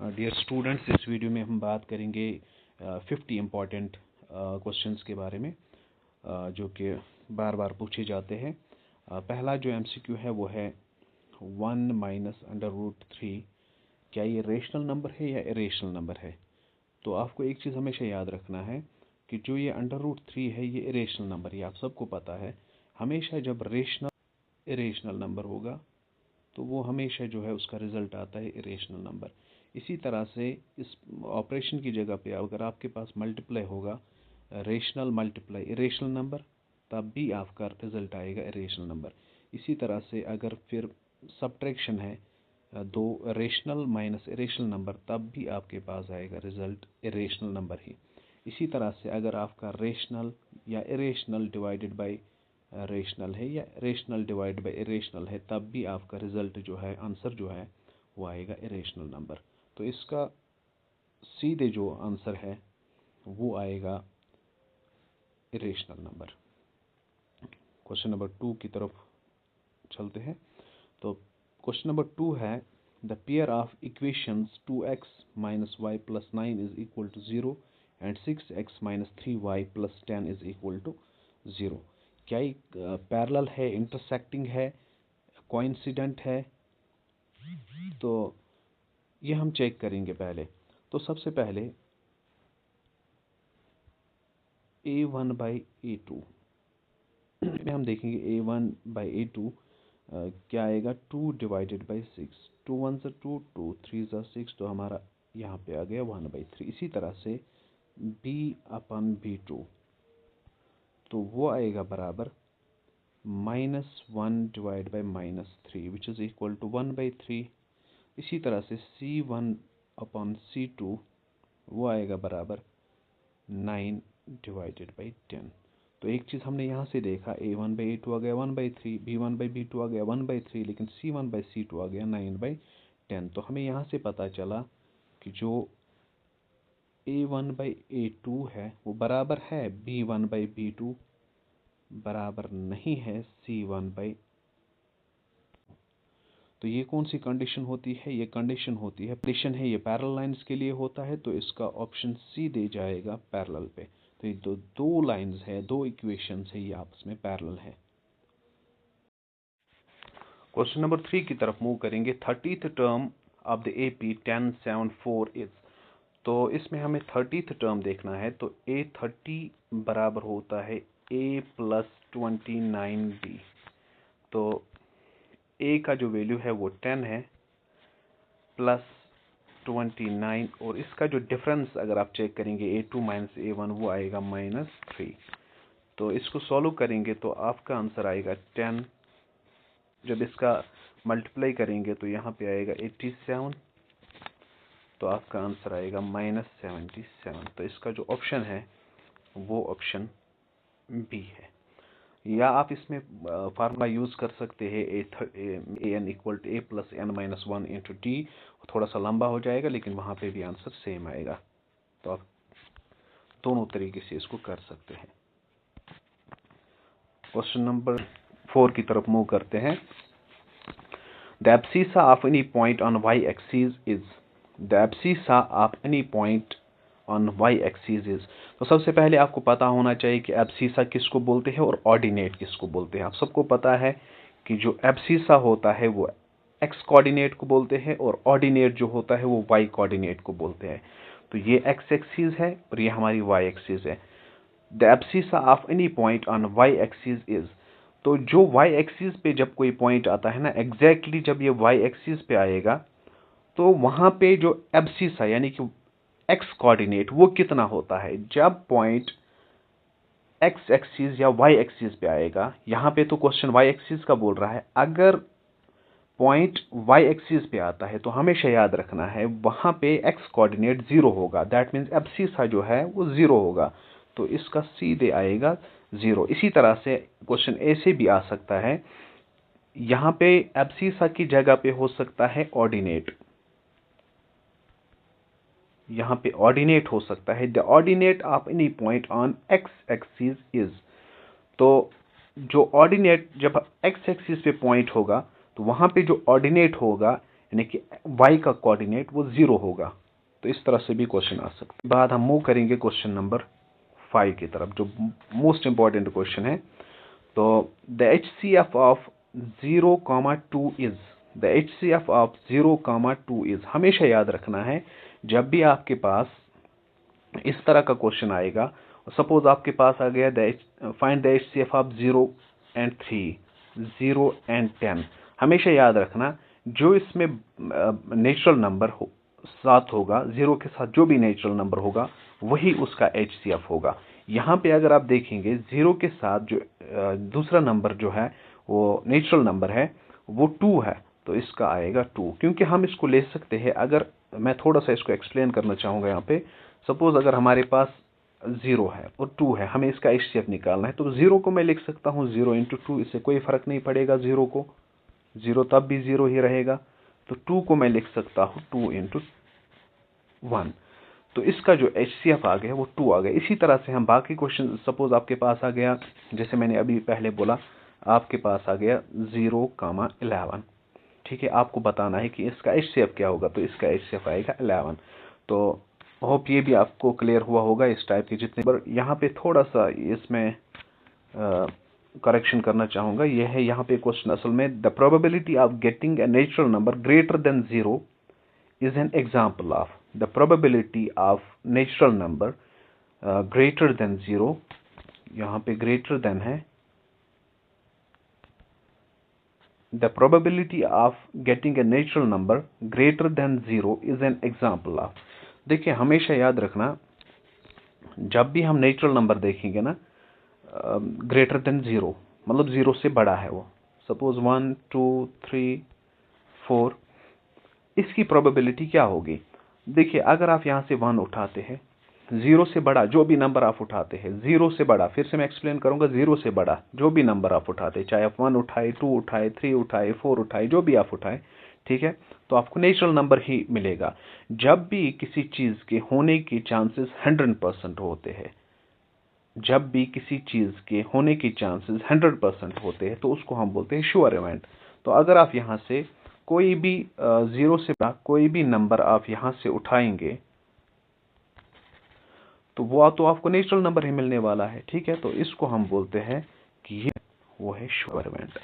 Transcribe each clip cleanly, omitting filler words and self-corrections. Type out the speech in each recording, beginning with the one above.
Dear students, इस video में हम बात करेंगे 50 इम्पॉर्टेंट क्वेश्चंस के बारे में जो कि बार बार पूछे जाते हैं। पहला जो एमसीक्यू है वो है 1 माइनस अंडर रूट 3, क्या ये रेशनल नंबर है या इरेशनल नंबर है। तो आपको एक चीज़ हमेशा याद रखना है कि जो ये अंडर रूट 3 है ये इरेशनल नंबर है, आप सबको पता है। हमेशा जब रेशनल इरेशनल नंबर होगा तो वो हमेशा जो है उसका रिजल्ट आता है इरेशनल नंबर। इसी तरह से इस ऑपरेशन की जगह पे अगर आपके पास मल्टीप्लाई होगा रेशनल मल्टीप्लाई इरेशनल नंबर, तब भी आपका रिजल्ट आएगा इरेशनल नंबर। इसी तरह से अगर फिर सब्ट्रैक्शन है दो रेशनल माइनस इरेशनल नंबर, तब भी आपके पास आएगा रिजल्ट इरेशनल नंबर ही। इसी तरह से अगर आपका रेशनल या इरेशनल डिवाइडेड बाय रेशनल है या रेशनल डिवाइड बाय इरेशनल है, तब भी आपका रिजल्ट जो है, आंसर जो है वो आएगा इरेशनल नंबर। तो इसका सीधे जो आंसर है वो आएगा इरेशनल नंबर। क्वेश्चन नंबर 2 की तरफ चलते हैं। तो क्वेश्चन नंबर 2 है the pair of equations 2x minus Y plus 9 is equal to 0 and 6x minus 3y plus 10 is equal to 0। क्या ये पैरेलल है, इंटरसेक्टिंग है, कोइंसिडेंट है? तो ये हम चेक करेंगे पहले। तो सबसे पहले a1 बाई a2 में हम देखेंगे a1 बाई a2 क्या आएगा, 2 डिवाइडेड बाई 6, 2 1 ज़ा 2, 2 3 ज़ा 6, तो हमारा यहाँ पे आ गया 1/3। इसी तरह से b अपन b2, तो वो आएगा बराबर -1 divide by -3 which is equal to 1/3। इसी तरह से c1 अपन c2 वो आएगा बराबर 9 डिवाइडेड बाई 10। तो एक चीज़ हमने यहाँ से देखा, a1 बाई a2 आ गया 1/3, b1 बाई b2 आ गया 1/3, लेकिन c1 बाई c2 आ गया 9/10। तो हमें यहाँ से पता चला कि जो a1 बाई a2 है वो बराबर है b1 बाई b2, बराबर नहीं है c1 बाई। तो ये कौन सी कंडीशन होती है? ये कंडीशन होती है, कंडीशन है ये पैरेलल लाइंस के लिए होता है, तो इसका ऑप्शन सी दे जाएगा पैरेलल पे। तो ये दो लाइंस है, दो इक्वेशंस है, ये आपस में पैरेलल है। क्वेश्चन नंबर 3 की तरफ मूव करेंगे। 30th term of the AP 1074 is, तो इसमें हमें 30th टर्म देखना है। तो A30 बराबर होता है A प्लस 29B। तो A का जो वैल्यू है वो 10 है प्लस 29, और इसका जो डिफरेंस अगर आप चेक करेंगे A2 माइनस A1 वो आएगा -3। तो इसको सॉल्व करेंगे तो आपका आंसर आएगा 10। जब इसका मल्टीप्लाई करेंगे तो यहाँ पे आएगा 87, तो आपका आंसर आएगा -77। तो इसका जो ऑप्शन है वो ऑप्शन बी है। या आप इसमें फार्मूला यूज़ कर सकते हैं an equal to a plus n minus 1 into D. थोड़ा सा लंबा हो जाएगा लेकिन वहाँ पे भी आंसर सेम आएगा। तो आप दोनों तरीके से इसको कर सकते हैं। क्वेश्चन नंबर 4 की तरफ मूव करते हैं। The abscissa of any point on y axis is, the abscissa of any point on y axis is. तो सबसे पहले आपको पता होना चाहिए कि एब्सिसा किसको बोलते हैं और ऑर्डिनेट किसको बोलते हैं। आप सबको पता है कि जो एब्सिसा होता है वो x कोऑर्डिनेट को बोलते हैं और ऑर्डिनेट जो होता है वो y कोऑर्डिनेट को बोलते हैं। तो ये x एक्सिस है और ये हमारी y एक्सिस है। The abscissa of any point on y axis is, तो जो y एक्सिस पे जब कोई पॉइंट आता है ना, एग्जैक्टली जब ये y एक्सिस पे आएगा तो वहां पे जो एब्सिसा यानी कि x कोऑर्डिनेट वो कितना होता है। जब पॉइंट x एक्सिस या y एक्सिस पे आएगा, यहाँ पे तो क्वेश्चन y एक्सिस का बोल रहा है, अगर पॉइंट y एक्सिस पे आता है तो हमेशा याद रखना है वहां पे x कोऑर्डिनेट 0 होगा। दैट मीन्स एब्सिसा जो है वो 0 होगा, तो इसका सीधे आएगा 0। इसी तरह से क्वेश्चन ए से भी आ सकता है, यहाँ पे एब्सिसा की जगह पे हो सकता है ऑर्डिनेट, यहाँ पे ऑर्डिनेट हो सकता है। The ordinate of any point on x axis is, तो जो ऑर्डिनेट जब x एक्सिस पे पॉइंट होगा तो वहां पे जो ऑर्डिनेट होगा यानी कि y का कोऑर्डिनेट वो 0 होगा। तो इस तरह से भी क्वेश्चन आ सकता है। बाद हम मूव करेंगे क्वेश्चन नंबर 5 की तरफ, जो मोस्ट इंपॉर्टेंट क्वेश्चन है। तो the HCF of 0,2 is, the HCF of 0,2 is, हमेशा याद रखना है जब भी आपके पास इस तरह का क्वेश्चन आएगा, सपोज आपके पास आ गया find the HCF of 0 and 3, 0 and 10, हमेशा याद रखना जो इसमें नेचुरल नंबर साथ होगा, 0 के साथ जो भी नेचुरल नंबर होगा वही उसका HCF होगा। यहाँ पे अगर आप देखेंगे 0 के साथ जो दूसरा नंबर जो है वो नेचुरल नंबर है वो 2 है, तो इसका आएगा 2। क्योंकि हम इसको ले सकते हैं, अगर मैं थोड़ा सा इसको एक्सप्लेन करना चाहूँगा यहाँ पे। सपोज अगर हमारे पास 0 है और 2 है, हमें इसका HCF निकालना है, तो 0 को मैं लिख सकता हूँ 0 इंटू 2, इससे कोई फर्क नहीं पड़ेगा 0 को, 0 तब भी 0 ही रहेगा। तो 2 को मैं लिख सकता हूँ 2 इंटू 1, तो इसका जो HCF आ गया वो 2 आ गया। इसी तरह से हम बाकी क्वेश्चन, सपोज आपके पास आ गया, जैसे मैंने अभी पहले बोला, आपके पास आ गया 0,11, ठीक है, आपको बताना है कि इसका HCF क्या होगा, तो इसका HCF आएगा 11। तो होप ये भी आपको क्लियर हुआ होगा इस टाइप के जितने, पर यहाँ पे थोड़ा सा इसमें करेक्शन करना चाहूँगा। यह है यहाँ पे क्वेश्चन असल में, the probability of getting a natural number greater than 0 is an example of, the probability of natural number greater than 0, यहाँ पे greater than है, the probability of getting a natural number greater than 0 is an example of। देखिए हमेशा याद रखना जब भी हम नेचुरल नंबर देखेंगे ना, ग्रेटर देन 0 मतलब 0 से बड़ा है वो, सपोज 1 2 3 4, इसकी प्रोबेबिलिटी क्या होगी। देखिए अगर आप यहां से 1 उठाते हैं, 0 से बड़ा जो भी नंबर आप उठाते हैं, 0 से बड़ा, फिर से मैं एक्सप्लेन करूंगा, 0 से बड़ा जो भी नंबर आप उठाते हैं, चाहे आप 1 उठाए, 2 उठाए, 3 उठाए, 4 उठाए, जो भी आप उठाए, ठीक है, तो आपको नेचुरल नंबर ही मिलेगा। जब भी किसी चीज के होने के चांसेस 100% होते हैं, जब भी किसी चीज के होने के चांसेस 100% होते हैं, तो उसको हम बोलते हैं श्योर इवेंट। तो अगर आप यहां से कोई भी 0 से बड़ा कोई भी नंबर आप यहां से उठाएंगे, तो वो तो आपको नेचुरल नंबर ही मिलने वाला है, ठीक है, तो इसको हम बोलते हैं कि ये वो है श्योर इवेंट।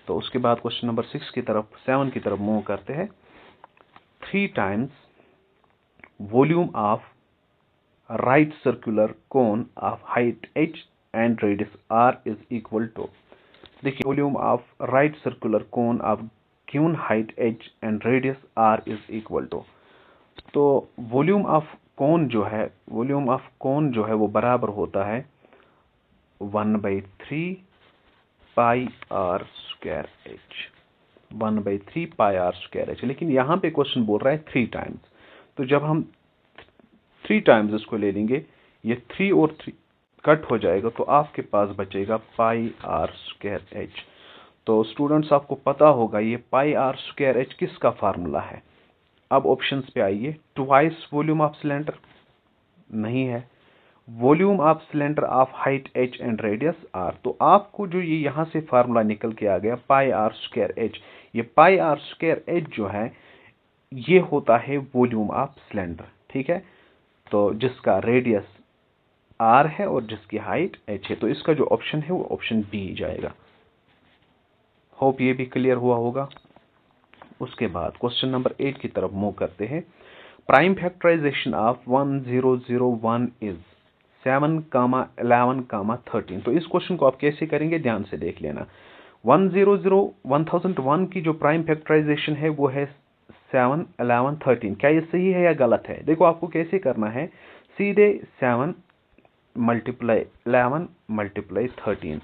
तो उसके बाद क्वेश्चन नंबर 7 की तरफ मूव करते हैं। 3 times volume of right circular cone of height h and radius r is equal to, देखिए volume of right circular cone of given height h and radius r is equal to, तो volume of cone जो है वो बराबर होता है 1/3 pi r square h, 1/3 pi r square h। लेकिन यहाँ पे क्वेश्चन बोल रहा है 3 टाइम्स, तो जब हम 3 टाइम्स इसको ले लेंगे, ये 3 और 3 कट हो जाएगा, तो आपके पास बचेगा पाई r स्क्वायर h। तो स्टूडेंट्स आपको पता होगा ये पाई r स्क्वायर h किसका फार्मूला है। अब ऑप्शंस पे आइए, ट्वाइस वॉल्यूम ऑफ सिलेंडर नहीं है, volume of cylinder of height h and radius r, तो आपको जो ये यहां से फार्मूला निकल के आ गया पाई r स्क्वायर h, ये पाई r स्क्वायर h जो है ये होता है वॉल्यूम ऑफ सिलेंडर, ठीक है, तो जिसका रेडियस r है और जिसकी हाइट h है, तो इसका जो ऑप्शन है वो ऑप्शन बी जाएगा। होप ये भी क्लियर हुआ होगा। उसके बाद क्वेश्चन नंबर 8 की तरफ मूव करते हैं। Prime factorization of 1001 is 7, 11, 13। तो इस क्वेश्चन को आप कैसे करेंगे ध्यान से देख लेना। 1001 की जो प्राइम फैक्टराइजेशन है वो है 7, 11, 13। क्या ये सही है या गलत है? देखो आपको कैसे करना है, सीधे 7 मल्टीप्लाई 11 मल्टीप्लाई 13,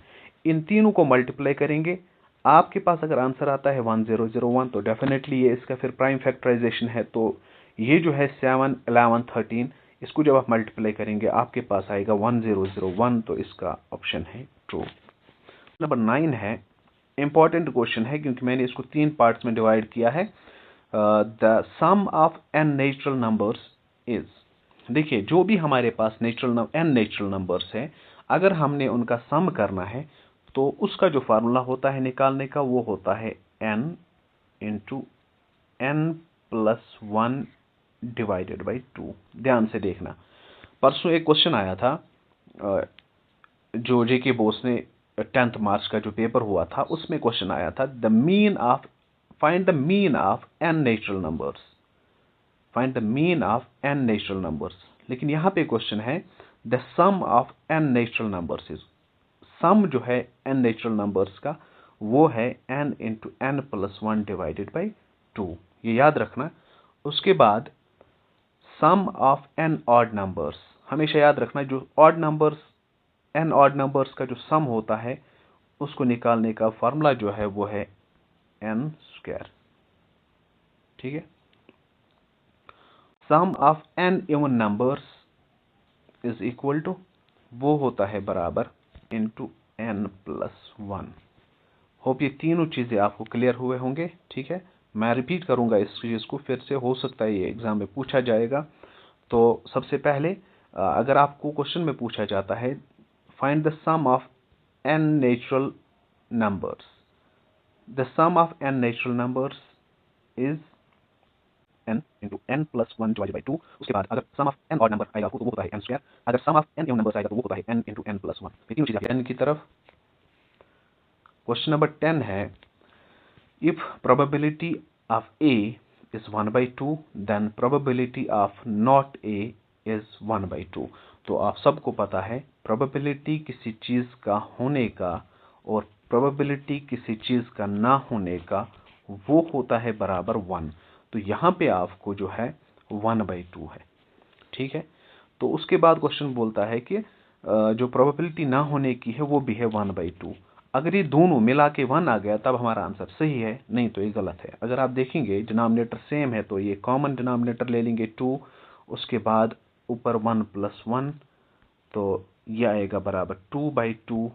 इन तीनों को मल्टीप्लाई करेंगे। आपके पास अगर आंसर आता है 1001 तो डेफिनेटली ये इसका फिर प्राइम फैक्टराइजेशन है। तो ये जो है 7, 11, 13, इसको जब आप मल्टीप्लाई करेंगे आपके पास आएगा 1001, तो इसका ऑप्शन है ट्रू। नंबर 9 है, इंपॉर्टेंट क्वेश्चन है क्योंकि मैंने इसको 3 पार्ट्स में डिवाइड किया है। The sum of n natural numbers is, देखिए जो भी हमारे पास n नेचुरल नंबर्स है, अगर हमने उनका सम करना है तो उसका जो फार्मूला होता है निकालने का वो होता है n into n+1 divided by 2। ध्यान से देखना, परसों एक क्वेश्चन आया था जो जेके बोस ने 10th मार्च का जो पेपर हुआ था उसमें क्वेश्चन आया था find the mean of n natural numbers, find the mean of n natural numbers. लेकिन यहाँ पे क्वेश्चन है the sum of n natural numbers is, sum जो है n नेचुरल नंबर्स का वो है n into n+1 divided by 2, ये याद रखना। उसके बाद सम ऑफ n ऑड नंबर्स, हमेशा याद रखना जो odd numbers n odd numbers का जो सम होता है उसको निकालने का फार्मूला जो है वो है n²। ठीक है, sum of n even numbers is equal to, वो होता है बराबर इंटू n+1। होप ये तीनों चीजें आपको क्लियर हुए होंगे। ठीक है, मैं रिपीट करूंगा इस चीज को फिर से, हो सकता है ये एग्जाम में पूछा जाएगा। तो सबसे पहले अगर आपको क्वेश्चन में पूछा जाता है find the sum of n natural numbers, the sum of n natural numbers is n into n+1 divided by 2। उसके बाद अगर sum of n odd number आएगा तो वो होता है n², अगर sum of n even numbers आएगा तो वो होता है n इंटू n+1। ये तीनों चीजें n की तरफ। क्वेश्चन नंबर 10 है if probability of A is 1/2 then probability of not A is 1/2। तो आप सबको पता है probability किसी चीज का होने का और probability किसी चीज का ना होने का वो होता है बराबर 1। तो यहाँ पे आपको जो है 1/2 है। ठीक है, तो उसके बाद क्वेश्चन बोलता है कि जो प्रोबेबिलिटी ना होने की है वो भी है 1/2। अगर ये दोनों मिला के 1 आ गया तब हमारा आंसर सही है, नहीं तो ये गलत है। अगर आप देखेंगे डिनोमिनेटर सेम है तो ये कॉमन डिनोमिनेटर ले लेंगे 2, उसके बाद ऊपर 1+1, तो ये आएगा बराबर 2/2।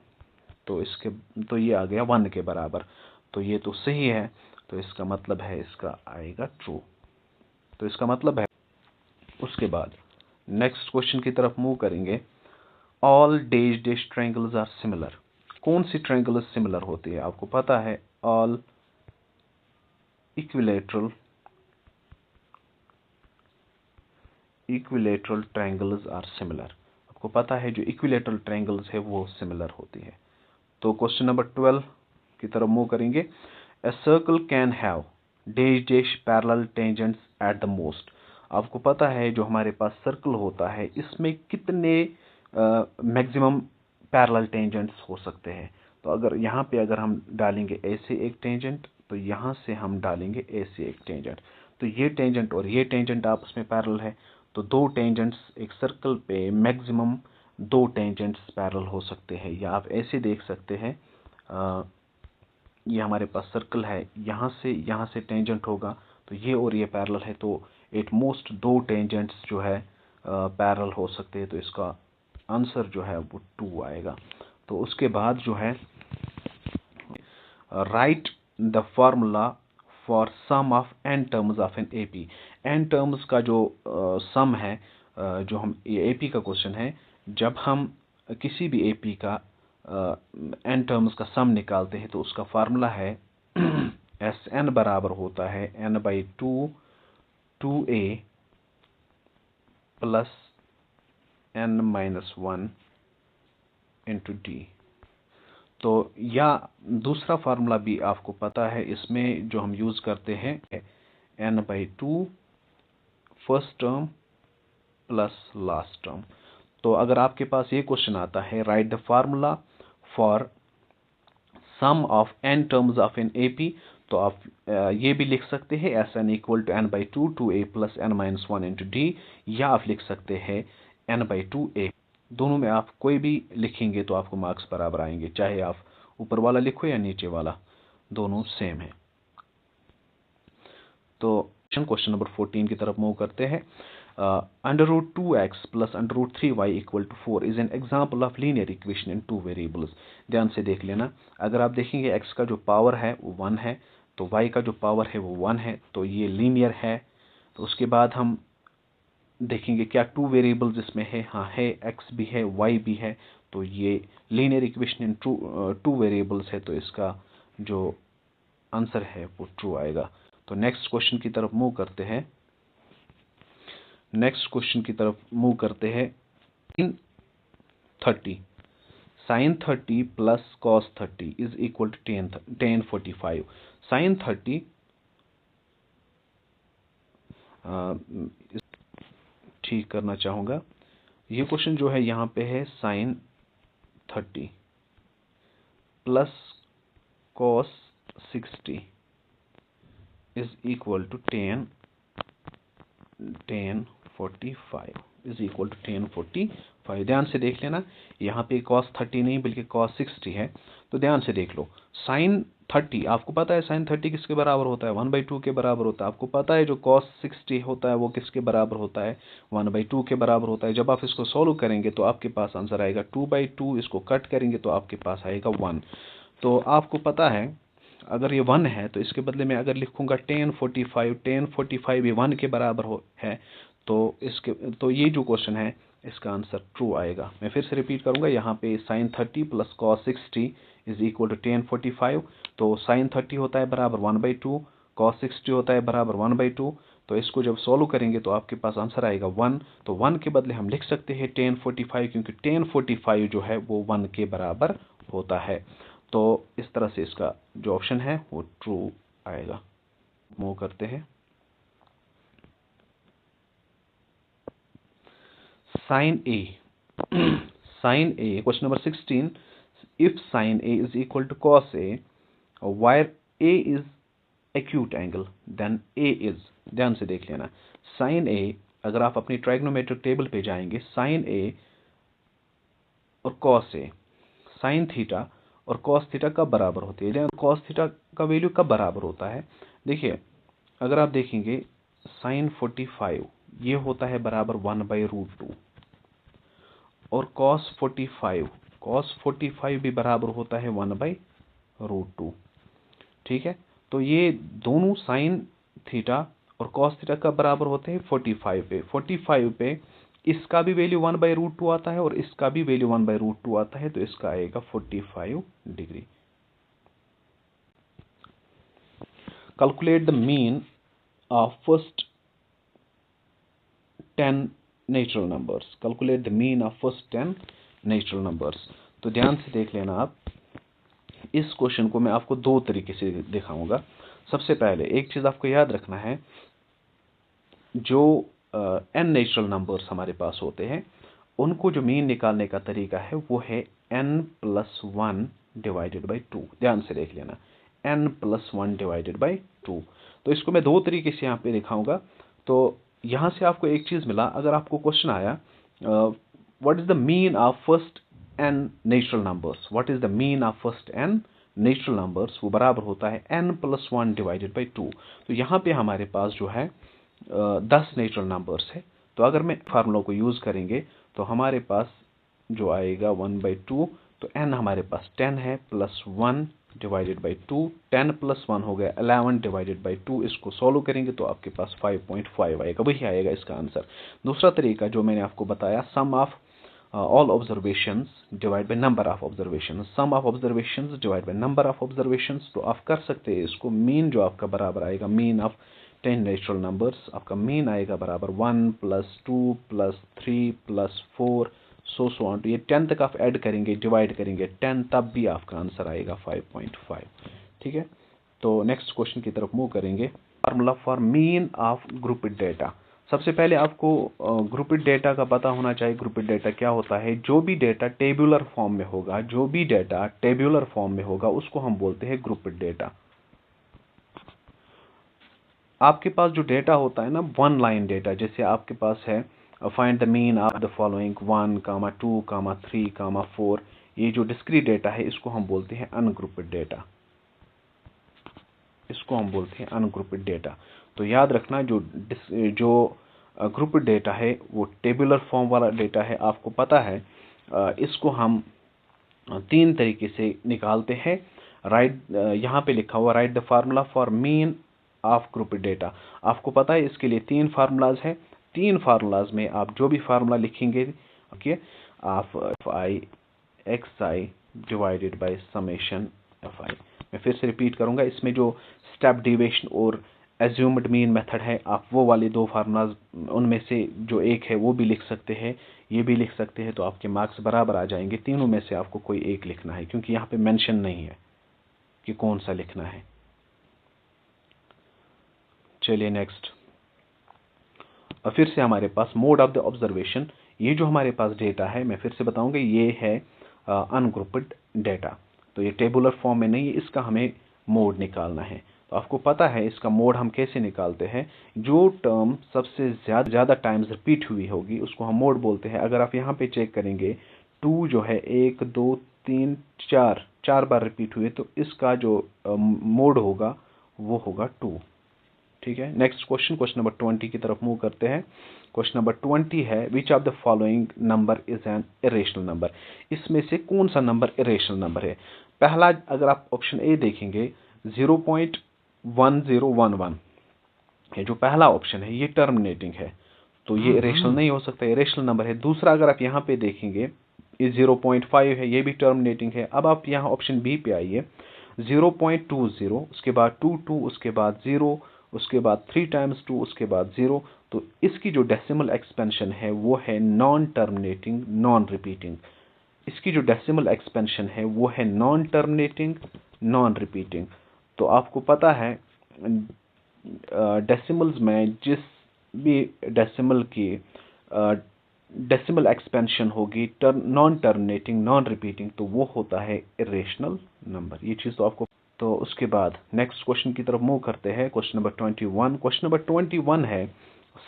तो ये आ गया 1 के बराबर, तो ये तो सही है, तो इसका मतलब है इसका आएगा ट्रू। तो इसका मतलब है, उसके बाद नेक्स्ट क्वेश्चन की तरफ मूव करेंगे। All dash triangles are similar. कौन सी ट्रायंगल सिमिलर होती है? आपको पता है all equilateral triangles are similar. आपको पता है जो इक्विलैटरल ट्रायंगल्स है वो सिमिलर होती है। तो क्वेश्चन नंबर 12 की तरफ मूव करेंगे। A circle can have dash parallel tangents at the most. आपको पता है जो हमारे पास सर्कल होता है इसमें कितने मैक्सिमम पैरेलल टेंजेंट्स हो सकते हैं। तो अगर यहाँ पे अगर हम डालेंगे ऐसे एक टेंजेंट, तो यहाँ से हम डालेंगे ऐसे एक टेंजेंट, तो ये टेंजेंट और ये टेंजेंट आपस में पैरेलल है। तो दो टेंजेंट्स एक सर्कल पे मैक्सिमम 2 टेंजेंट्स पैरेलल हो सकते हैं। या आप ऐसे देख सकते हैं, ये हमारे पास सर्कल है, यहाँ से टेंजेंट होगा तो ये और ये पैरेलल है, तो एट मोस्ट 2 टेंजेंट्स जो है पैरेलल हो सकते हैं। तो इसका आंसर जो है वो 2 आएगा। तो उसके बाद जो है right the formula for sum of n terms of an AP. n terms का जो सम है, जो हम ये एपी का क्वेश्चन है, जब हम किसी भी एपी का n टर्म्स का सम निकालते हैं तो उसका फार्मूला है Sn बराबर होता है n/2 2a plus n-1 into D. तो या दूसरा फार्मूला भी आपको पता है, इसमें जो हम यूज करते हैं n/2 first term plus last term. तो अगर आपके पास ये क्वेश्चन आता है right the formula for sum of n terms of an AP, तो आप ये भी लिख सकते हैं Sn equal to n/2 2a plus n-1 into D, या आप लिख सकते हैं n/2a। दोनों में आप कोई भी लिखेंगे तो आपको मार्क्स बराबर आएंगे, चाहे आप ऊपर वाला लिखो या नीचे वाला, दोनों सेम है। तो क्वेश्चन नंबर 14 की तरफ मूव करते हैं। √2x plus √3y equal to 4 is an example of linear equation in 2 variables. ध्यान से देख लेना, अगर आप देखेंगे x का जो पावर है वो 1 है, तो y का जो पावर है वो 1 है, तो ये लीनियर है। तो उसके बाद हम देखेंगे क्या 2 वेरिएबल्स इसमें है, हाँ है, x भी है y भी है, तो ये लीनियर इक्वेशन इन 2 वेरिएबल्स है, तो इसका जो आंसर है वो ट्रू आएगा। तो नेक्स्ट क्वेश्चन की तरफ मूव करते हैं। नेक्स्ट क्वेश्चन की तरफ मूव करते हैं। 30 sin 30 plus cos 30 is equal to tan 45। sin 30 ठीक करना चाहूँगा। ये क्वेश्चन जो है यहाँ पे है sin 30 plus cos 60 is equal to tan 45 is equal to tan 45। ध्यान से देख लेना, यहाँ पे cos 30 नहीं बल्कि cos 60 है। तो ध्यान से देख लो, sin 30 आपको पता है sin 30 किसके बराबर होता है, 1/2 के बराबर होता है। आपको पता है जो cos 60 होता है वो किसके बराबर होता है, 1/2 के बराबर होता है। जब आप इसको सॉल्व करेंगे तो आपके पास आंसर आएगा 2/2। इसको कट करेंगे तो आपके पास आएगा 1। तो आपको पता है अगर ये 1 है तो इसके बदले में अगर लिखूंगा tan 45 ये 1 के बराबर है तो ये जो क्वेश्चन है इसका आंसर ट्रू आएगा। मैं फिर से रिपीट करूंगा, यहाँ पे sin 30 plus cos 60 is equal to tan 45। तो sin 30 होता है बराबर 1/2, cos 60 होता है बराबर 1/2। तो इसको जब सॉल्व करेंगे तो आपके पास आंसर आएगा 1। तो 1 के बदले हम लिख सकते हैं tan 45, क्योंकि tan 45 जो है वो 1 के बराबर होता है। तो इस तरह से इसका जो ऑप्शन है वो ट्रू आएगा। मूव करते हैं। sin A sin A question number 16, if sin A is equal to cos A where A is acute angle then A is, ध्यान से देख लेना, sin A अगर आप अपनी ट्राइगोनोमेट्रिक टेबल पे जाएंगे, sin A और cos A, sin थीटा और cos थीटा कब बराबर होती है, cos थीटा का वैल्यू कब बराबर होता है। देखिए अगर आप देखेंगे sin 45 ये होता है बराबर 1/√2 और cos 45 भी बराबर होता है 1/√2। ठीक है, तो ये दोनों sin थीटा और cos थीटा कब बराबर होते हैं, 45 पे इसका भी वैल्यू 1/√2 आता है और इसका भी वैल्यू 1/√2 आता है। तो इसका आएगा 45 degree. Calculate the mean of first 10 natural numbers. Calculate the mean of first 10 natural numbers. तो ध्यान से देख लेना आप, इस क्वेश्चन को मैं आपको दो तरीके से दिखाऊंगा। सबसे पहले एक चीज आपको याद रखना है, जो n नेचुरल नंबर्स हमारे पास होते हैं उनको जो मीन निकालने का तरीका है वो है n+1 डिवाइडेड बाई 2। ध्यान से देख लेना, n+1 डिवाइडेड बाई 2। तो इसको मैं दो तरीके से यहाँ पे दिखाऊंगा। तो यहाँ से आपको एक चीज मिला, अगर आपको क्वेश्चन आया what is the mean of first n natural numbers, what is the mean of first n natural numbers, वो बराबर होता है n+1 डिवाइडेड बाई 2। तो यहाँ पे हमारे पास जो है 10 नेचुरल नंबर्स है। तो अगर मैं फार्मूला को यूज करेंगे तो हमारे पास जो आएगा 1/2, तो n हमारे पास 10 है, प्लस 1 डिवाइडेड बाई 2, 10 प्लस 1 हो गया 11 डिवाइडेड बाई 2। इसको सॉल्व करेंगे तो आपके पास 5.5 आएगा, वही आएगा इसका आंसर। दूसरा तरीका जो मैंने आपको बताया, sum of all observations divide by number of observations, sum of observations divide by number of observations. तो आप कर सकते हैं इसको, मीन जो आपका बराबर आएगा, मीन ऑफ 10 नेचुरल नंबर्स, आपका मीन आएगा बराबर 1 + 2 + 3 + 4 सो ऑन। तो ये 10 तक आप ऐड करेंगे, डिवाइड करेंगे 10, तब भी आपका आंसर आएगा 5.5। ठीक है, तो नेक्स्ट क्वेश्चन की तरफ मूव करेंगे। Formula for mean of grouped data. सबसे पहले आपको ग्रुपेड डेटा का पता होना चाहिए। ग्रुपेड डेटा क्या होता है, जो भी डेटा टेबुलर फॉर्म में होगा, जो भी डेटा टेबुलर फॉर्म में होगा उसको हम बोलते हैं ग्रुपेड डेटा। आपके पास जो डेटा होता है ना, वन लाइन डेटा, जैसे आपके पास है find the mean of the following 1, 2, 3, 4, ये जो डिस्क्रीट डेटा है इसको हम बोलते हैं अनग्रुपेड डेटा। इसको हम बोलते हैं अनग्रुपेड डेटा। तो याद रखना, जो ग्रुपेड डेटा है वो टेबुलर फॉर्म वाला डेटा है। आपको पता है इसको हम 3 तरीके से निकालते हैं। राइट, यहाँ पे लिखा हुआ write the formula for mean of grouped data. आपको पता है इसके लिए 3 फार्मूलाज है। 3 फार्मूलाज में आप जो भी फार्मूला लिखेंगे, okay, of fi xi divided by summation fi। मैं फिर से रिपीट करूंगा, इसमें जो स्टेप डेविएशन और एज्यूम्ड मीन मेथड है, आप वो वाले दो फार्मूलाज उनमें से जो एक है वो भी लिख सकते हैं, ये भी लिख सकते हैं, तो आपके मार्क्स बराबर आ जाएंगे। तीनों में से आपको कोई एक लिखना है, क्योंकि यहाँ पे मेंशन नहीं है कि कौन सा लिखना है। चलिए नेक्स्ट, फिर से हमारे पास मोड ऑफ द ऑब्जर्वेशन। ये जो हमारे पास डेटा है, मैं फिर से बताऊंगा, ये है अनग्रुप्ड डेटा। तो ये टेबुलर फॉर्म में नहीं है, इसका हमें मोड निकालना है। तो आपको पता है इसका मोड हम कैसे निकालते हैं। जो टर्म सबसे ज़्यादा टाइम्स रिपीट हुई होगी उसको हम मोड बोलते हैं। अगर आप यहाँ पे चेक करेंगे, 2 जो है 1 2 3 4 बार रिपीट हुए, तो इसका जो मोड होगा वो होगा 2। ठीक है, नेक्स्ट क्वेश्चन, क्वेश्चन नंबर 20 की तरफ मूव करते हैं। क्वेश्चन नंबर 20 है, which of the following number is an irrational number. इसमें से कौन सा नंबर इरेशनल नंबर है। पहला, अगर आप ऑप्शन ए देखेंगे 0.1011, ये जो पहला ऑप्शन है ये टर्मिनेटिंग है, तो ये इरेशनल नहीं हो सकता, इरेशनल नंबर है। दूसरा, अगर आप यहाँ पे देखेंगे ये 0.5 है, ये भी टर्मिनेटिंग है। अब आप यहाँ ऑप्शन बी पे आइए, 0.20, उसके बाद 22, उसके बाद 0, उसके बाद 3 टाइम्स 2, उसके बाद 0। तो इसकी जो डेसिमल एक्सपेंशन है वो है नॉन टर्मिनेटिंग नॉन रिपीटिंग। इसकी जो डेसिमल एक्सपेंशन है वो है नॉन टर्मिनेटिंग नॉन रिपीटिंग। तो आपको पता है डेसिमल्स में जिस भी डेसिमल की डेसिमल एक्सपेंशन होगी नॉन टर्मिनेटिंग नॉन रिपीटिंग, तो वो होता है इरेशनल नंबर। ये चीज़ तो आपको। तो उसके बाद नेक्स्ट क्वेश्चन की तरफ मूव करते हैं, क्वेश्चन नंबर 21। क्वेश्चन नंबर 21 है,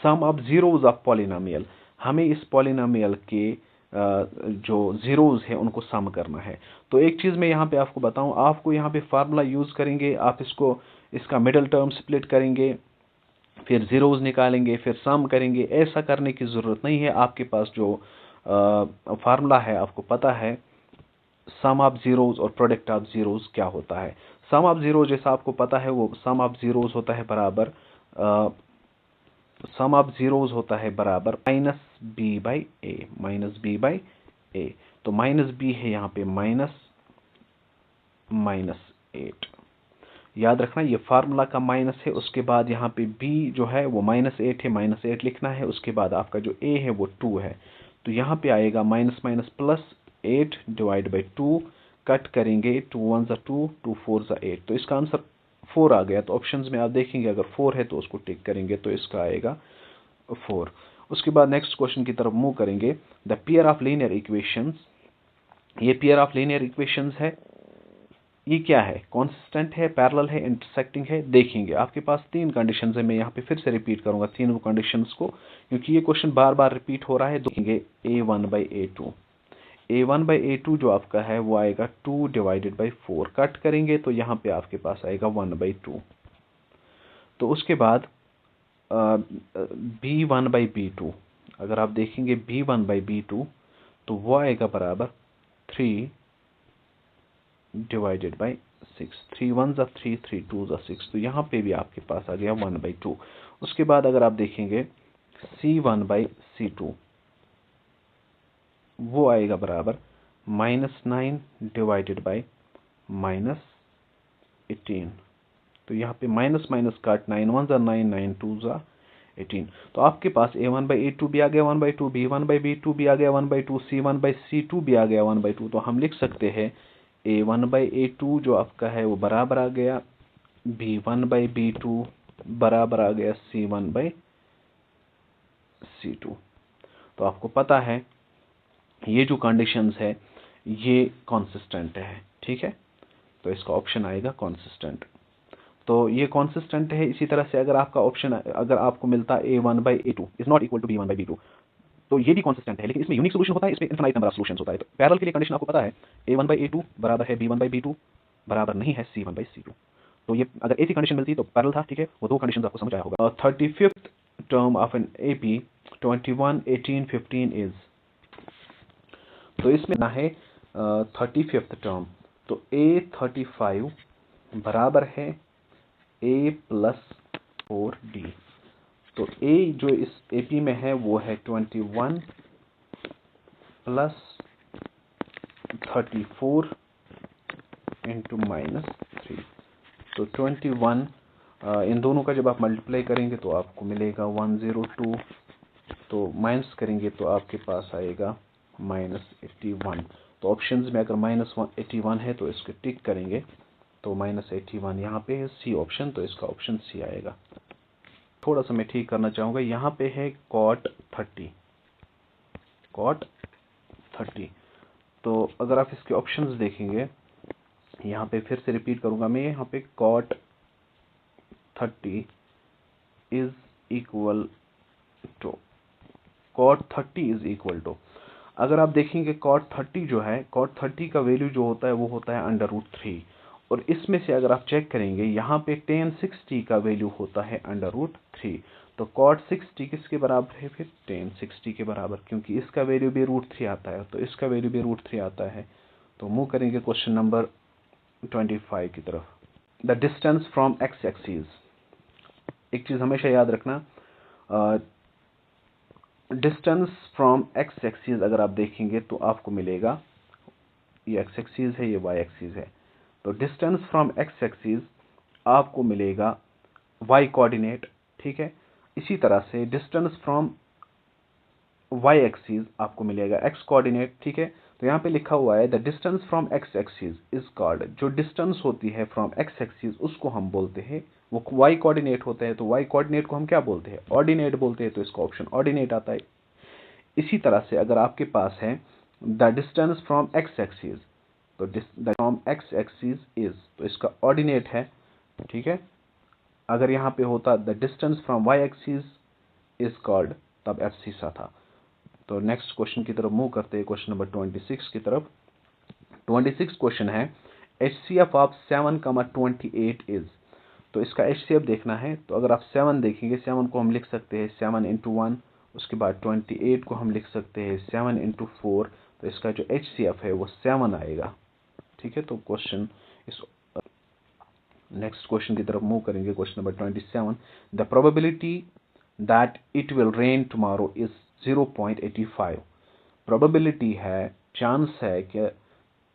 sum of zeros of polynomial. हमें इस पॉलिनोमियल के जो जीरोज है उनको सम करना है। तो एक चीज़ मैं यहाँ पे आपको बताऊँ, आपको यहाँ पे फार्मूला यूज़ करेंगे, आप इसका मिडिल टर्म स्प्लिट करेंगे, फिर जीरोज निकालेंगे, फिर सम करेंगे। ऐसा करने की ज़रूरत नहीं है। आपके पास जो फार्मूला है आपको पता है, सम ऑफ जीरोज और प्रोडक्ट ऑफ जीरोज क्या होता है। सम ऑफ जीरो जैसा आपको पता है, वो सम ऑफ जीरोज होता है बराबर सम ऑफ जीरोज होता है बराबर minus b by a, minus b by a. तो माइनस बी है यहाँ पे -8। याद रखना ये फार्मूला का माइनस है। उसके बाद यहाँ पे b जो है वो -8 है, -8 लिखना है। उसके बाद आपका जो a है वो 2 है, तो यहाँ पे आएगा minus minus plus 8 divide by 2, cut करेंगे, 2 1 ज़ा 2, 2 4 ज़ा 8, तो इसका आंसर 4 आ गया। तो ऑप्शंस में आप देखेंगे अगर 4 है तो उसको टिक करेंगे, तो इसका आएगा 4। उसके बाद नेक्स्ट क्वेश्चन की तरफ मूव करेंगे, the pair of linear equations. ये पेयर ऑफ लीनियर इक्वेशंस है, ये क्या है, कॉन्सिस्टेंट है, पैरेलल है, इंटरसेक्टिंग है। देखेंगे आपके पास 3 कंडीशंस है। मैं यहाँ पे फिर से रिपीट करूंगा तीनों कंडीशंस को, क्योंकि ये क्वेश्चन बार बार रिपीट हो रहा है। देखेंगे a1/a2, a1/a2 जो आपका है वो आएगा 2 डिवाइडेड बाई 4, कट करेंगे तो यहाँ पे आपके पास आएगा 1/2। तो उसके बाद b1/b2, अगर आप देखेंगे b1/b2 तो वो आएगा बराबर 3 डिवाइडेड बाई 6, 3 1 ज़ा 3, 3 2 ज़ा 6, तो यहाँ पे भी आपके पास आ गया 1/2। उसके बाद अगर आप देखेंगे c1/c2 वो आएगा बराबर -9 डिवाइडेड बाई -18। तो यहाँ पे माइनस माइनस काट, 9 1 ज़ा 9, 9 2 ज़ा 18। तो आपके पास a1/a2 भी आ गया 1/2, b1/b2 भी आ गया 1/2, c1/c2 भी आ गया 1/2। तो हम लिख सकते हैं a1/a2 जो आपका है वो बराबर आ गया b1/b2 बराबर आ गया c1/c2। तो आपको पता है ये जो कंडीशंस है ये कॉन्सिस्टेंट है। ठीक है, तो इसका ऑप्शन आएगा कॉन्सिस्टेंट। तो ये कॉन्सिस्टेंट है। इसी तरह से अगर आपका ऑप्शन, अगर आपको मिलता है a1/a2 is not equal to b1/b2, तो ये भी कॉन्सिस्टेंट है, लेकिन इसमें यूनिक सोल्यूशन होता है, इसमें इनफिनाइट नंबर ऑफ सॉल्यूशंस होता है। तो पैरेलल के लिए कंडीशन आपको पता है, a1/a2 बराबर है b1/b2 बराबर नहीं है c1/c2। तो ये अगर एक ही कंडीशन मिलती तो पैरेलल था। ठीक है, वो दो कंडीशंस आपको समझ आया होगा। 35th term of an AP 21 18 15 is, तो इसमें ना है 35th टर्म, तो a35 बराबर है a प्लस 4d। तो a जो इस AP में है वो है 21 प्लस 34 इंटू -3। तो 21 इन दोनों का जब आप मल्टीप्लाई करेंगे तो आपको मिलेगा 102, तो माइनस करेंगे तो आपके पास आएगा -81। तो ऑप्शंस में अगर -81 है तो इसको टिक करेंगे, तो -81 यहाँ पे है, सी ऑप्शन, तो इसका ऑप्शन सी आएगा। थोड़ा सा मैं ठीक करना चाहूँगा, यहाँ पे है cot 30। तो अगर आप इसके ऑप्शंस देखेंगे, यहाँ पे फिर से रिपीट करूँगा मैं, यहाँ पे cot 30 इज इक्वल टू अगर आप देखेंगे cot 30 जो है, cot 30 का वैल्यू जो होता है वो होता है √3, और इसमें से अगर आप चेक करेंगे यहाँ पे tan 60 का वैल्यू होता है √3। तो cot 60 किसके बराबर है फिर? tan 60 के बराबर, क्योंकि इसका वैल्यू भी √3 आता है, तो इसका वैल्यू भी √3 आता है। तो मूव करेंगे क्वेश्चन नंबर 25 की तरफ। The distance from x axis, एक चीज हमेशा याद रखना, डिस्टेंस फ्रॉम एक्स एक्सिस अगर आप देखेंगे तो आपको मिलेगा, ये एक्स एक्सिस है, ये वाई एक्सिस है, तो डिस्टेंस फ्रॉम एक्स एक्सिस आपको मिलेगा वाई कोऑर्डिनेट, ठीक है। इसी तरह से डिस्टेंस फ्रॉम वाई एक्सिस आपको मिलेगा एक्स कोऑर्डिनेट, ठीक है। तो यहाँ पे लिखा हुआ है the distance from x axis is called, जो डिस्टेंस होती है फ्रॉम एक्स एक्सिस उसको हम बोलते हैं, वो वाई कोऑर्डिनेट होता है, तो वाई कोऑर्डिनेट को हम क्या बोलते हैं? ऑर्डिनेट बोलते हैं, तो इसका ऑप्शन ऑर्डिनेट आता है। इसी तरह से अगर आपके पास है the distance from x axis, तो फ्रॉम एक्स एक्सिस इज, तो इसका ऑर्डिनेट है, ठीक है। अगर यहाँ पे होता the distance from Y axis is called, तब एफ सीसा था। तो नेक्स्ट क्वेश्चन की तरफ मूव करते हैं, क्वेश्चन नंबर 26 की तरफ। 26 क्वेश्चन है HCF ऑफ 7,28 इज, तो इसका HCF देखना है। तो अगर आप 7 देखेंगे, 7 को हम लिख सकते हैं 7 × 1, उसके बाद 28 को हम लिख सकते हैं 7 × 4, तो इसका जो HCF है वो 7 आएगा, ठीक है। तो क्वेश्चन इस नेक्स्ट क्वेश्चन की तरफ मूव करेंगे, question number 27। The probability that it will rain tomorrow is 0.85। Probability है, चांस है कि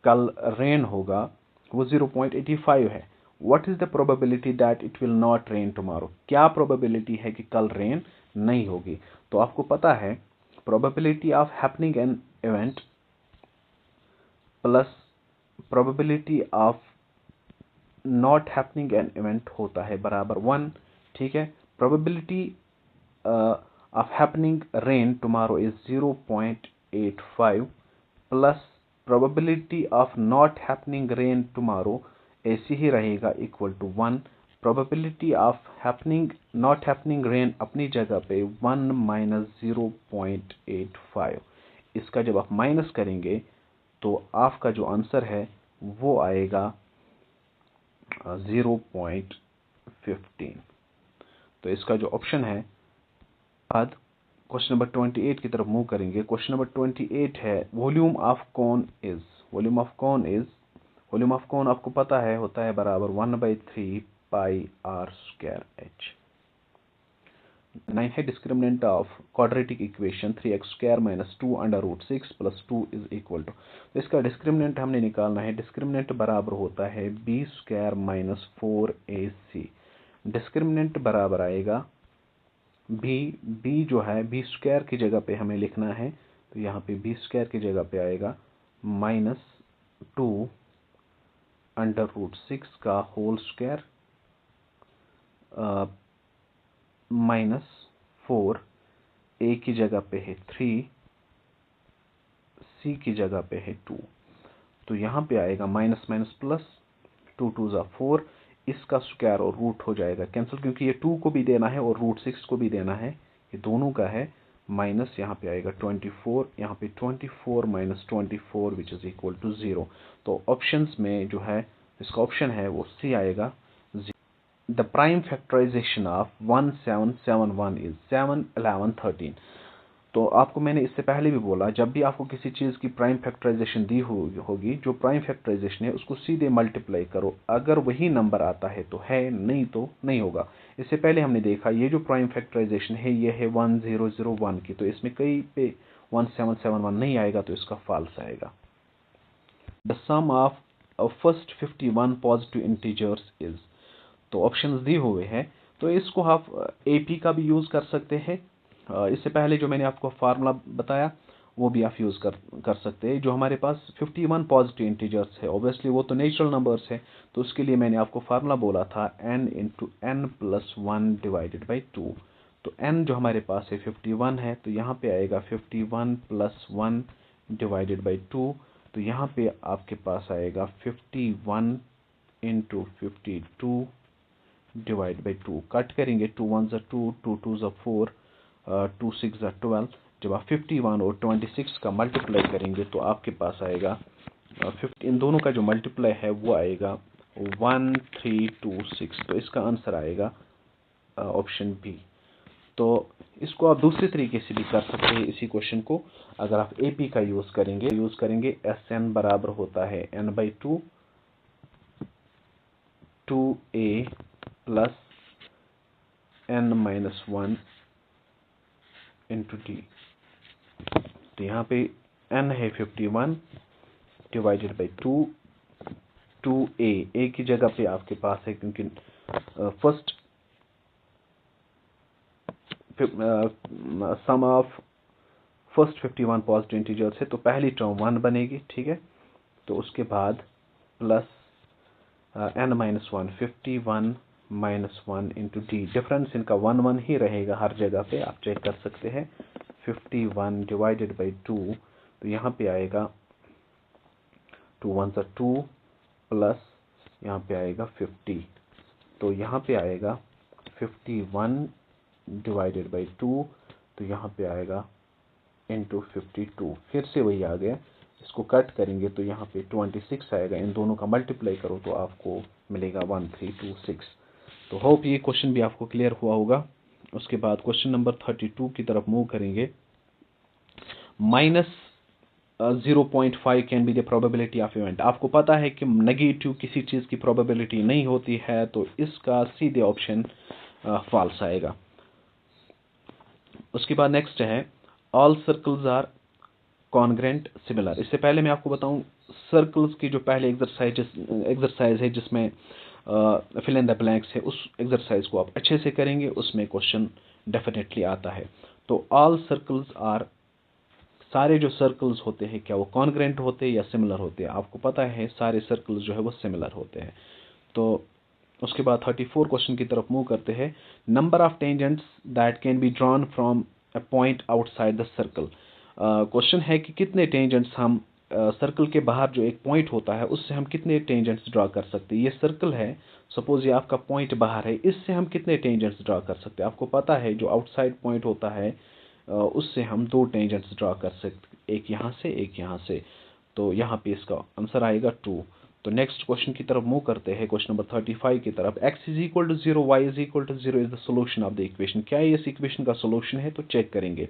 कल रेन होगा, वो 0.85 है। What is the probability that it will not rain tomorrow, क्या प्रोबेबिलिटी है कि कल रेन नहीं होगी? तो आपको पता है probability of happening an event plus probability of not happening an event होता है बराबर 1, ठीक है। Probability of happening rain tomorrow is 0.85 plus probability of not happening rain tomorrow ऐसी ही रहेगा equal to 1। Probability of happening not happening rain अपनी जगह पे 1 माइनस 0.85, इसका जब आप माइनस करेंगे तो आपका जो आंसर है वो आएगा 0.15। तो इसका जो ऑप्शन है, बाद क्वेश्चन नंबर 28 की तरफ मूव करेंगे। क्वेश्चन नंबर 28 है volume of cone is, volume of cone is, volume of कोन आपको पता है होता है बराबर 1/3 पाई आर स्क्वायर एच। 9 है discriminant of quadratic equation 3x² - 2 √6 + 2 is equal to, तो इसका डिस्क्रिमिनेंट हमने निकालना है। डिस्क्रिमिनेंट बराबर होता है b² - 4ac। डिस्क्रिमिनेंट बराबर आएगा b जो है b² की जगह पे हमें लिखना है, तो यहाँ पे b² की जगह पे आएगा -2 √6 का होल स्क्वायर -4, a की जगह पे है 3, c की जगह पे है 2, तो यहाँ पे आएगा माइनस माइनस प्लस, 2 2 ज़ा 4, इसका स्क्वायर और रूट हो जाएगा कैंसिल, क्योंकि ये 2 को भी देना है और √6 को भी देना है, ये दोनों का है। माइनस यहाँ पे आएगा 24, यहाँ पे 24 - 24 विच इज इक्वल टू 0। तो ऑप्शंस में जो है इसका ऑप्शन है वो सी आएगा। The prime factorization of 1771 is 7 11 13। तो आपको मैंने इससे पहले भी बोला, जब भी आपको किसी चीज़ की प्राइम फैक्टराइजेशन दी होगी, जो प्राइम फैक्टराइजेशन है उसको सीधे मल्टीप्लाई करो, अगर वही नंबर आता है तो है, नहीं तो नहीं होगा। इससे पहले हमने देखा ये जो प्राइम फैक्टराइजेशन है ये है 1001 की, तो इसमें कहीं पे 1771 नहीं आएगा, तो इसका फॉल्स आएगा। The sum of first 51 positive integers is, तो ऑप्शंस दी हुए हैं, तो इसको आप AP का भी यूज़ कर सकते हैं। इससे पहले जो मैंने आपको फार्मूला बताया वो भी आप यूज़ कर सकते हैं। जो हमारे पास 51 पॉजिटिव इंटीजर्स है, ऑब्वियसली वो तो नेचुरल नंबर्स है, तो उसके लिए मैंने आपको फार्मूला बोला था n into n plus 1 divided by 2। तो n जो हमारे पास है 51 है, तो यहाँ पे आएगा 51 प्लस 1 डिवाइडेड बाई 2। तो यहाँ पे आपके पास आएगा 51 इंटू 52 डिवाइड बाई 2। कट करेंगे, 2 1 ज़ा 2, 2 2 ज़ा 4, 2 6 ज़ा 12। जब आप 51 और 26 का मल्टीप्लाई करेंगे तो आपके पास आएगा 50, इन दोनों का जो मल्टीप्लाई है वो आएगा 1326। तो इसका आंसर आएगा ऑप्शन बी। तो इसको आप दूसरे तरीके से भी कर सकते हैं इसी क्वेश्चन को। अगर आप AP का यूज़ करेंगे SN बराबर होता है n/2 2a plus n-1 into d। तो यहाँ पे n है 51 डिवाइडेड बाई 2a, a की जगह पे आपके पास है, क्योंकि first sum of first 51 positive integers है, तो पहली टर्म 1 बनेगी, ठीक है। तो उसके बाद plus n-1, 51 -1 into d। Difference इनका 1 1 ही रहेगा हर जगह पे, आप चेक कर सकते हैं। 51 डिवाइडेड बाई 2, तो यहाँ पे आएगा 2 1 ज़ा 2 प्लस यहाँ पे आएगा 50। तो यहाँ पे आएगा 51 डिवाइडेड बाई 2, तो यहाँ पे आएगा इंटू 52। फिर से वही आ गया, इसको कट करेंगे तो यहाँ पे 26 आएगा। इन दोनों का मल्टीप्लाई करो तो आपको मिलेगा 1326। तो होप ये क्वेश्चन भी आपको क्लियर हुआ होगा। उसके बाद क्वेश्चन नंबर 32 की तरफ मूव करेंगे। -0.5 can be the probability of event. आपको पता है कि नेगेटिव किसी चीज़ की प्रोबेबिलिटी नहीं होती है, तो इसका सीधे ऑप्शन फॉल्स आएगा। उसके बाद नेक्स्ट है all circles are congruent similar. इससे पहले मैं आपको बताऊं, सर्कल्स की जो पहले एक्सरसाइज है जिसमें फिल इन द ब्लैंक्स है, उस एक्सरसाइज को आप अच्छे से करेंगे, उसमें क्वेश्चन डेफिनेटली आता है। तो ऑल सर्कल्स आर, सारे जो सर्कल्स होते हैं क्या वो कॉन्ग्रेंट होते हैं या सिमिलर होते हैं? आपको पता है सारे सर्कल्स जो है वो सिमिलर होते हैं। तो उसके बाद 34 क्वेश्चन की तरफ मूव करते हैं। Number of tangents that can be drawn from a point outside the circle. Question है कि कितने टेंजेंट्स हम सर्कल के बाहर जो एक पॉइंट होता है उससे हम कितने टेंजेंट्स ड्रा कर सकते हैं। ये सर्कल है, सपोज ये आपका पॉइंट बाहर है, इससे हम कितने टेंजेंट्स ड्रा कर सकते हैं? आपको पता है जो आउटसाइड पॉइंट होता है उससे हम 2 टेंजेंट्स ड्रा कर सकते, एक यहाँ से एक यहाँ से। तो यहाँ पे इसका आंसर आएगा 2। तो नेक्स्ट क्वेश्चन की तरफ मूव करते हैं, क्वेश्चन नंबर 35 की तरफ। x is equal to 0, y is equal to 0 is the solution of the equation. क्या ये इस इक्वेशन का सोल्यूशन है? तो चेक करेंगे।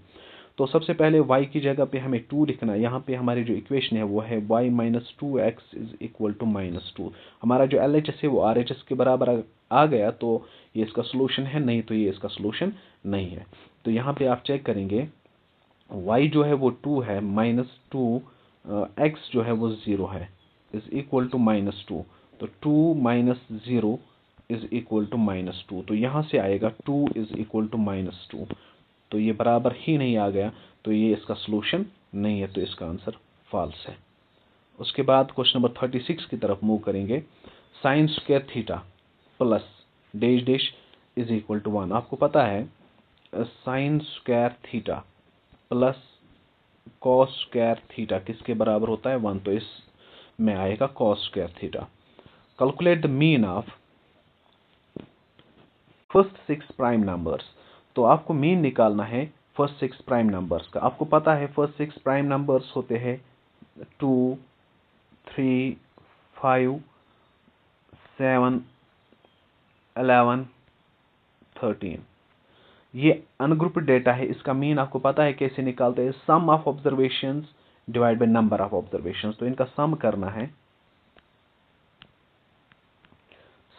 तो सबसे पहले y की जगह पे हमें 2 लिखना है। यहाँ पे हमारी जो इक्वेशन है वो है y minus 2x is equal to -2। हमारा जो LHS है वो RHS के बराबर आ गया, तो ये इसका सोल्यूशन है, नहीं तो ये इसका सोल्यूशन नहीं है। तो यहाँ पे आप चेक करेंगे, y जो है वो 2 है, -2, x जो है वो 0 है, इज इक्वल टू -2। तो 2 माइनस 0 इज इक्वल टू -2। तो यहाँ से आएगा 2 इज इक्वल टू -2। तो ये बराबर ही नहीं आ गया, तो ये इसका सोल्यूशन नहीं है, तो इसका आंसर फॉल्स है। उसके बाद क्वेश्चन नंबर 36 की तरफ मूव करेंगे। Sine square theta plus dash dash is equal to 1। आपको पता है sine square theta plus cos square theta किसके बराबर होता है? 1। तो इसमें आएगा cos square theta. Calculate the mean of first 6 prime numbers. तो आपको मीन निकालना है फर्स्ट 6 प्राइम नंबर्स का। आपको पता है फर्स्ट 6 प्राइम नंबर्स होते हैं 2 3 5 7 11 13। ये अनग्रुप्ड डेटा है, इसका मीन आपको पता है कैसे निकालते हैं? Sum of observations divide by number of observations. तो इनका सम करना है,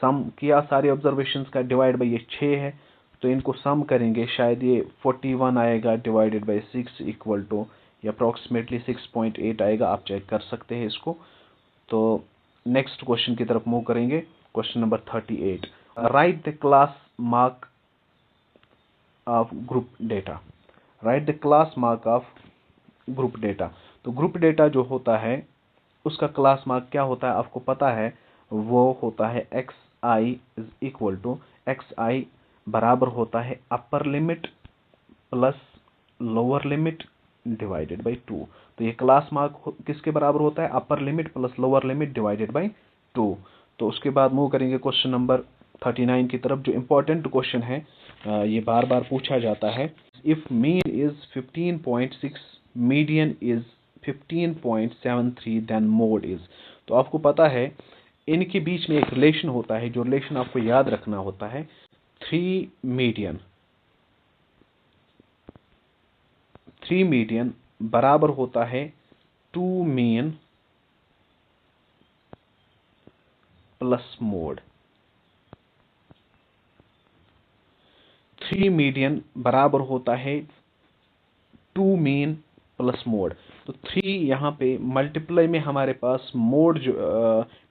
सम किया सारे ऑब्जर्वेशंस का, डिवाइड बाय ये 6 है, तो इनको सम करेंगे, शायद ये 41 आएगा divided by 6 equal to approximately 6.8 आएगा। आप चेक कर सकते हैं इसको। तो नेक्स्ट क्वेश्चन की तरफ मूव करेंगे, question number 38। Right the class mark of group data. Right the class mark of group data. तो ग्रुप डेटा जो होता है उसका क्लास मार्क क्या होता है आपको पता है, वो होता है xi is equal to xi बराबर होता है upper limit plus lower limit divided by 2। तो ये क्लास मार्क किसके बराबर होता है, upper limit plus lower limit divided by 2। तो उसके बाद मूव करेंगे क्वेश्चन नंबर 39 की तरफ, जो इम्पोर्टेंट क्वेश्चन है, ये बार बार पूछा जाता है। If mean is 15.6 median is 15.73 then mode is. तो आपको पता है इनके बीच में एक रिलेशन होता है, जो रिलेशन आपको याद रखना होता है। 3 मीडियन बराबर होता है 2 मीन प्लस मोड। 3 मीडियन बराबर होता है 2 मीन प्लस मोड। तो 3 यहाँ पे मल्टीप्लाई में हमारे पास मोड जो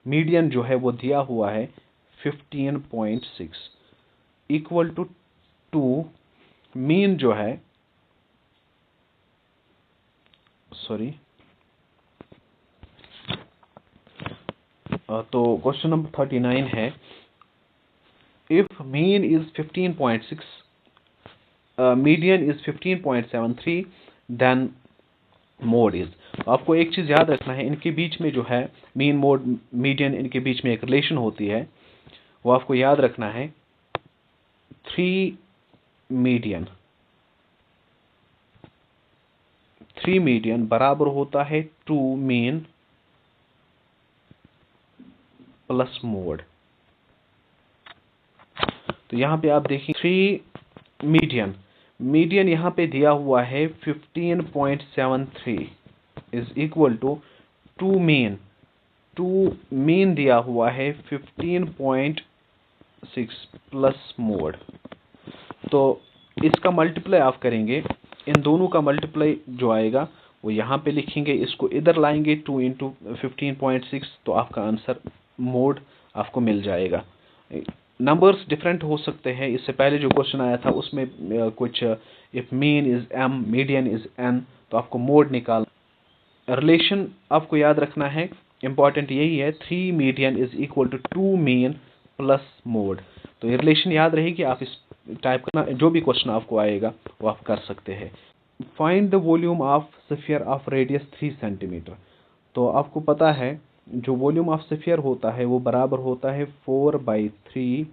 मीडियन जो है वो दिया हुआ है 15.6 इक्वल टू 2 मीन जो है, सॉरी, तो क्वेश्चन नंबर 39 है if mean is 15.6 median is 15.73 then mode is. आपको एक चीज याद रखना है, इनके बीच में जो है मीन मोड मीडियन, इनके बीच में एक रिलेशन होती है, वो आपको याद रखना है। 3 मीडियन बराबर होता है 2 मीन प्लस मोड। तो यहां पे आप देखिए 3 मीडियन यहां पे दिया हुआ है 15.73 इज इक्वल टू 2 मीन दिया हुआ है 15.6 प्लस मोड। तो इसका मल्टीप्लाई आप करेंगे, इन दोनों का मल्टीप्लाई जो आएगा वो यहाँ पे लिखेंगे, इसको इधर लाएंगे 2 इंटू 15.6, तो आपका आंसर मोड आपको मिल जाएगा। नंबर्स डिफरेंट हो सकते हैं, इससे पहले जो क्वेश्चन आया था उसमें कुछ if mean is m median is n, तो आपको मोड निकाल। रिलेशन आपको याद रखना है, इंपॉर्टेंट यही है, 3 median is equal to 2 mean plus mode. तो ये रिलेशन याद रहेगी, आप इस टाइप करना, जो भी क्वेश्चन आपको आएगा वो आप कर सकते हैं। Find the volume of sphere of radius 3 centimetre. तो आपको पता है जो वॉल्यूम ऑफ स्फीयर होता है वो बराबर होता है 4/3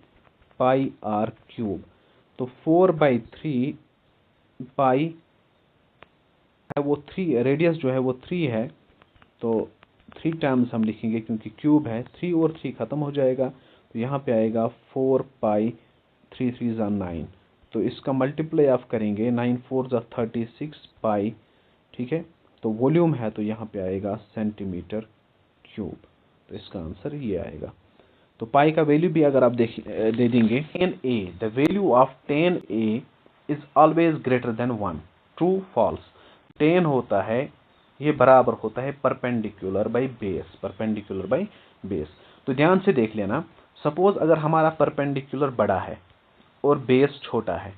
पाई r क्यूब। तो 4/3 पाई है वो 3, रेडियस जो है वो 3 है, तो 3 टाइम्स हम लिखेंगे क्योंकि क्यूब है, 3 और 3 खत्म हो जाएगा, तो यहाँ पे आएगा 4 पाई 3 3 ज़ा 9। तो इसका मल्टीप्लाई आप करेंगे 9 4 ज़ा 36 पाई, ठीक है। तो वॉल्यूम है तो यहाँ पे आएगा सेंटीमीटर क्यूब, तो इसका आंसर ये आएगा। तो पाई का वैल्यू भी अगर आप दे देंगे 10a, the value of 10a is always greater than 1, true false. 10 होता है ये बराबर होता है परपेंडिकुलर बाई बेस। तो ध्यान से देख लेना, सपोज अगर हमारा परपेंडिकुलर बड़ा है और बेस छोटा है,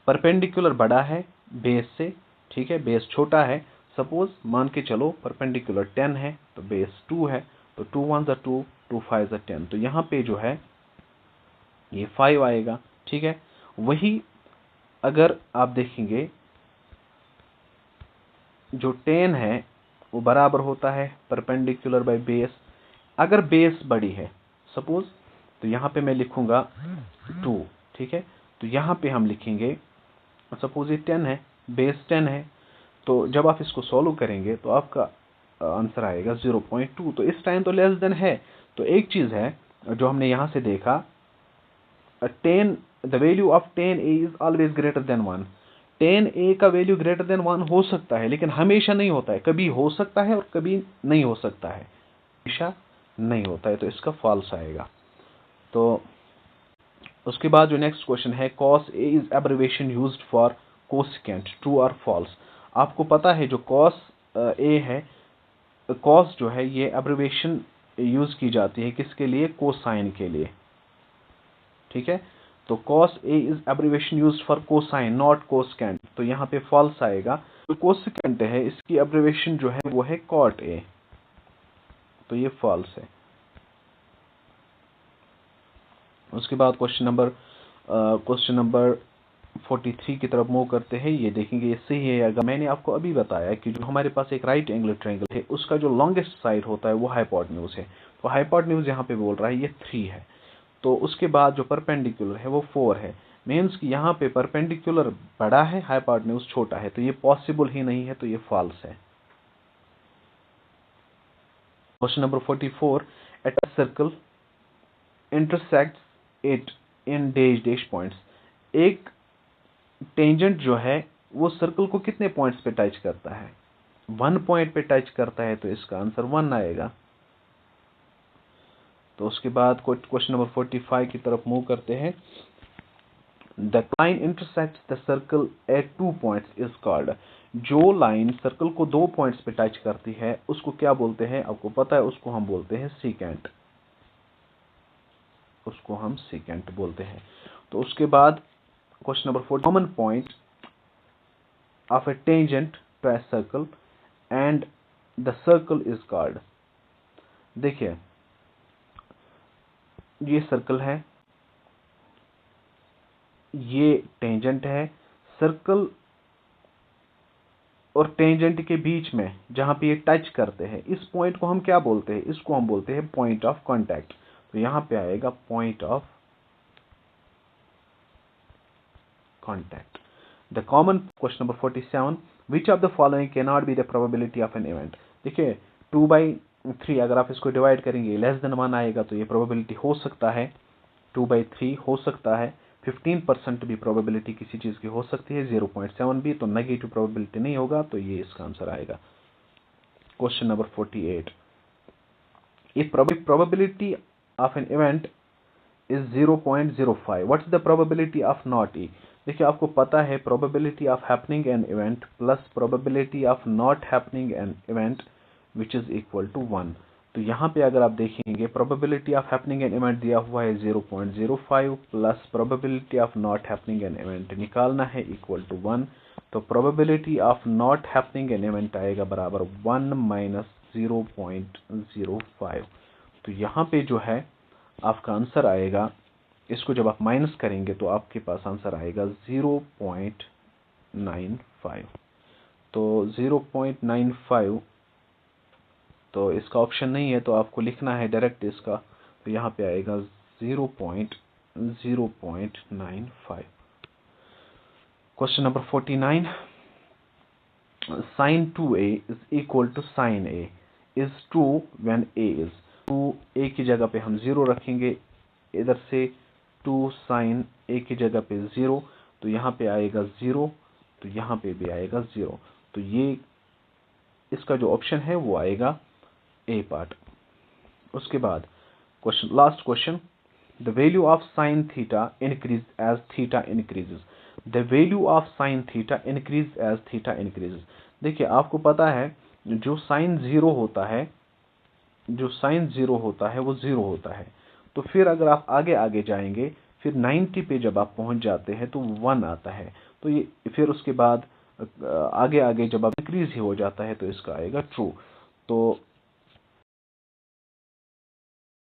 परपेंडिकुलर बड़ा है बेस से, ठीक है, बेस छोटा है, सपोज मान के चलो परपेंडिकुलर 10 है तो बेस 2 है, तो 2 1 ज़ा 2, 2 5 ज़ा 10, तो यहाँ पे जो है ये 5 आएगा, ठीक है। वही अगर आप देखेंगे जो 10 है वो बराबर होता है परपेंडिकुलर बाई बेस, अगर बेस बड़ी है सपोज, तो यहाँ पे मैं लिखूंगा 2, ठीक है। तो यहाँ पे हम लिखेंगे सपोज ये 10 है, बेस 10 है, तो जब आप इसको सॉल्व करेंगे तो आपका आंसर आएगा 0.2। तो इस टाइम तो लेस देन है। तो एक चीज है जो हमने यहाँ से देखा, 10 the value of 10a is always greater than 1। 10a का वैल्यू ग्रेटर देन 1 हो सकता है, लेकिन हमेशा नहीं होता है, कभी हो सकता है और कभी नहीं हो सकता है, हमेशा नहीं होता है, तो इसका फॉल्स आएगा। तो उसके बाद जो नेक्स्ट क्वेश्चन है, cos a is abbreviation used for cosecant, true और फॉल्स। आपको पता है जो cos a है, cos जो है ये एब्रिविएशन यूज की जाती है किसके लिए, कोसाइन के लिए, ठीक है। तो cos A is abbreviation used for cosine not cosecant, तो यहाँ पे फॉल्स आएगा। तो कोसेकेंट है इसकी एब्रिविएशन जो है वो है cot A, तो ये फॉल्स है। उसके बाद क्वेश्चन नंबर 43 की तरफ मूव करते हैं। ये देखेंगे ये सही है। अगर मैंने आपको अभी बताया कि जो हमारे पास एक राइट एंगल ट्रायंगल है उसका जो लॉन्गेस्ट साइड होता है वो हाइपोटेन्यूज है, तो हाइपोटेन्यूज यहाँ पे बोल रहा है ये 3 है। तो उसके बाद जो परपेंडिकुलर है वो 4 है, मीन्स कि यहाँ पे परपेंडिकुलर बड़ा है हाइपोटेन्यूज छोटा है, तो ये पॉसिबल ही नहीं है, तो ये फॉल्स है। Question number 44, at a circle intersects it in dash dash points. एक टेंजेंट जो है वो सर्कल को कितने पॉइंट्स पे टच करता है? 1 पॉइंट पे टच करता है, तो इसका आंसर 1 आएगा। तो उसके बाद क्वेश्चन नंबर 45 की तरफ मूव करते हैं। The line intersects the circle eight 2 points is called. जो लाइन सर्कल को 2 पॉइंट्स पे टच करती है उसको क्या बोलते हैं? आपको पता है, उसको हम बोलते हैं सीकेंट, उसको हम सीकेंट बोलते हैं। तो उसके बाद question number 4, common point of a tangent to a circle and the circle is called. देखिए ये सर्कल है, ये टेंजेंट है, सर्कल और टेंजेंट के बीच में जहां पे ये टच करते हैं इस पॉइंट को हम क्या बोलते हैं? इसको हम बोलते हैं पॉइंट ऑफ कांटेक्ट। तो यहां पे आएगा point of contact. The common question number 47, which of the following can not be the probability of an event. देखिए 2/3 अगर आप इसको डिवाइड करेंगे लेस देन 1 आएगा, तो ये प्रोबेबिलिटी हो सकता है 2/3 हो सकता है, 15% भी प्रोबेबिलिटी किसी चीज की हो सकती है, 0.7 भी, तो नेगेटिव प्रोबेबिलिटी नहीं होगा, तो ये इसका आंसर आएगा। Question number 48, if probability of an event is 0.05, what is the probability of not E। देखिए आपको पता है probability of happening an event plus probability of not happening an event which is equal to 1। तो यहाँ पे अगर आप देखेंगे probability of happening an event दिया हुआ है 0.05 plus probability of not happening an event निकालना है equal to 1। तो probability of not happening an event आएगा बराबर 1 माइनस 0.05। तो यहाँ पे जो है आपका आंसर आएगा, इसको जब आप माइनस करेंगे तो आपके पास आंसर आएगा 0.95। तो 0.95 तो इसका ऑप्शन नहीं है, तो आपको लिखना है डायरेक्ट इसका, तो यहाँ पे आएगा 0.95। Question number 49, sin 2a is equal to sin a is true when a is 2a की जगह पे हम 0 रखेंगे, इधर से 2 sin a की जगह पे 0, तो यहाँ पे आएगा 0, तो यहाँ पे भी आएगा 0, तो ये इसका जो ऑप्शन है वो आएगा ए पार्ट। उसके बाद last question, the value of sine theta increase as theta increases. The value of sine theta increase as theta increases. देखिए आपको पता है जो साइन 0 होता है, जो साइन 0 होता है वो 0 होता है, तो फिर अगर आप आगे आगे जाएंगे फिर 90 पे जब आप पहुंच जाते हैं तो 1 आता है, तो ये फिर उसके बाद आगे आगे जब आप इंक्रीज ही हो जाता है तो इसका आएगा ट्रू। तो